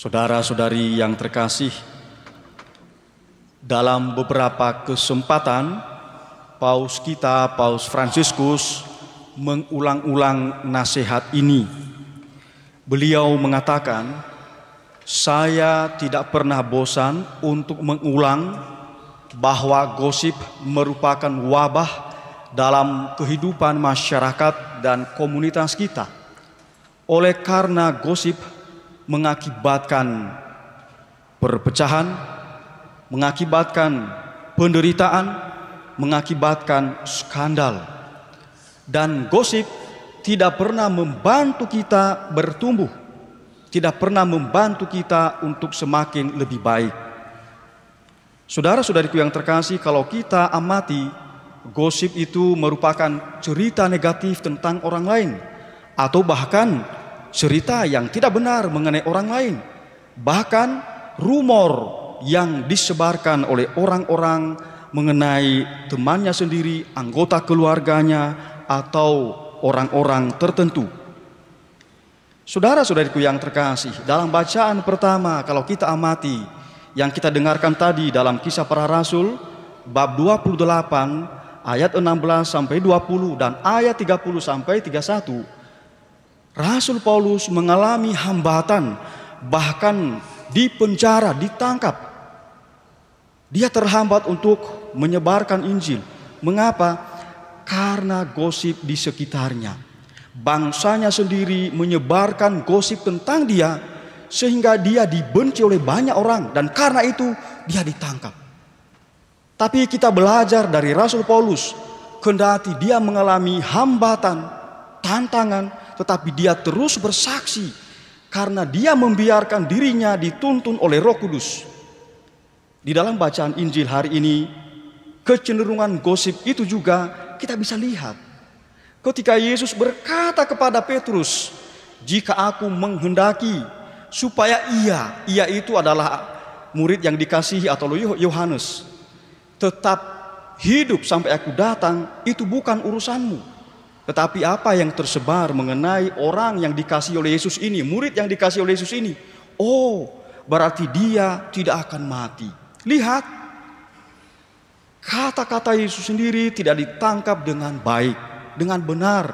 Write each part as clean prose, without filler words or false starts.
Saudara-saudari yang terkasih, dalam beberapa kesempatan Paus kita, Paus Fransiskus, mengulang-ulang nasihat ini. Beliau mengatakan, saya tidak pernah bosan untuk mengulang bahwa gosip merupakan wabah dalam kehidupan masyarakat dan komunitas kita. Oleh karena gosip mengakibatkan perpecahan, mengakibatkan penderitaan, mengakibatkan skandal. Dan gosip tidak pernah membantu kita bertumbuh, tidak pernah membantu kita untuk semakin lebih baik. Saudara-saudariku yang terkasih, kalau kita amati, gosip itu merupakan cerita negatif tentang orang lain, atau bahkan cerita yang tidak benar mengenai orang lain, bahkan rumor yang disebarkan oleh orang-orang mengenai temannya sendiri, anggota keluarganya, atau orang-orang tertentu. Saudara-saudariku yang terkasih, dalam bacaan pertama kalau kita amati yang kita dengarkan tadi dalam Kisah Para Rasul bab 28 ayat 16 sampai 20 dan ayat 30 sampai 31, Rasul Paulus mengalami hambatan, bahkan dipenjara, ditangkap. Dia terhambat untuk menyebarkan Injil. Mengapa? Karena gosip di sekitarnya. Bangsanya sendiri menyebarkan gosip tentang dia, sehingga dia dibenci oleh banyak orang, dan karena itu dia ditangkap. Tapi kita belajar dari Rasul Paulus, kendati dia mengalami hambatan, tantangan, tetapi dia terus bersaksi karena dia membiarkan dirinya dituntun oleh Roh Kudus. Di dalam bacaan Injil hari ini, kecenderungan gosip itu juga kita bisa lihat. Ketika Yesus berkata kepada Petrus, jika aku menghendaki supaya ia itu adalah murid yang dikasihi atau Yohanes, tetap hidup sampai aku datang, itu bukan urusanmu. Tetapi apa yang tersebar mengenai orang yang dikasihi oleh Yesus ini, murid yang dikasihi oleh Yesus ini, oh, berarti dia tidak akan mati. Lihat, kata-kata Yesus sendiri tidak ditangkap dengan baik, dengan benar,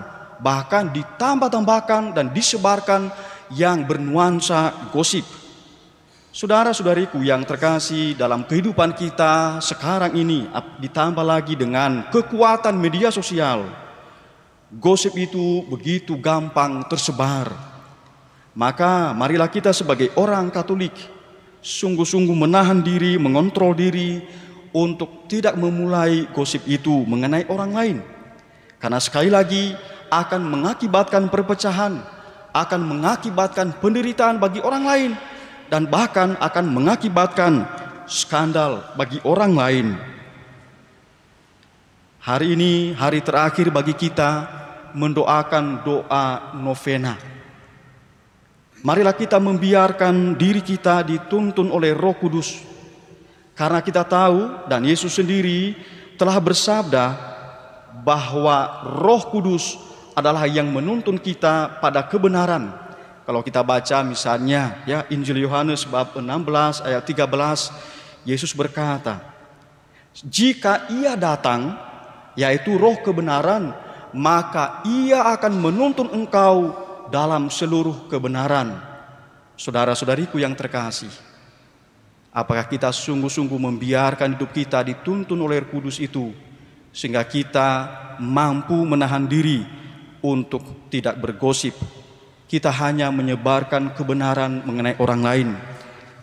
bahkan ditambah-tambahkan dan disebarkan yang bernuansa gosip. Saudara-saudariku yang terkasih, dalam kehidupan kita sekarang ini, ditambah lagi dengan kekuatan media sosial, gosip itu begitu gampang tersebar. Maka marilah kita sebagai orang Katolik sungguh-sungguh menahan diri, mengontrol diri untuk tidak memulai gosip itu mengenai orang lain. Karena sekali lagi akan mengakibatkan perpecahan, akan mengakibatkan penderitaan bagi orang lain, dan bahkan akan mengakibatkan skandal bagi orang lain. Hari ini hari terakhir bagi kita mendoakan doa novena. Marilah kita membiarkan diri kita dituntun oleh Roh Kudus. Karena kita tahu dan Yesus sendiri telah bersabda bahwa Roh Kudus adalah yang menuntun kita pada kebenaran. Kalau kita baca misalnya ya Injil Yohanes bab 16 ayat 13, Yesus berkata, jika ia datang, yaitu Roh kebenaran, maka ia akan menuntun engkau dalam seluruh kebenaran. Saudara-saudariku yang terkasih, apakah kita sungguh-sungguh membiarkan hidup kita dituntun oleh Roh Kudus itu, sehingga kita mampu menahan diri untuk tidak bergosip? Kita hanya menyebarkan kebenaran mengenai orang lain.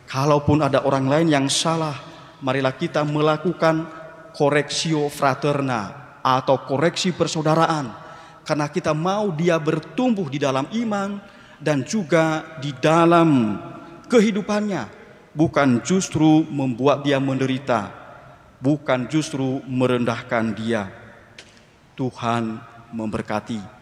Kalaupun ada orang lain yang salah, marilah kita melakukan correctio fraterna atau koreksi persaudaraan, karena kita mau dia bertumbuh di dalam iman dan juga di dalam kehidupannya, bukan justru membuat dia menderita, bukan justru merendahkan dia. Tuhan memberkati.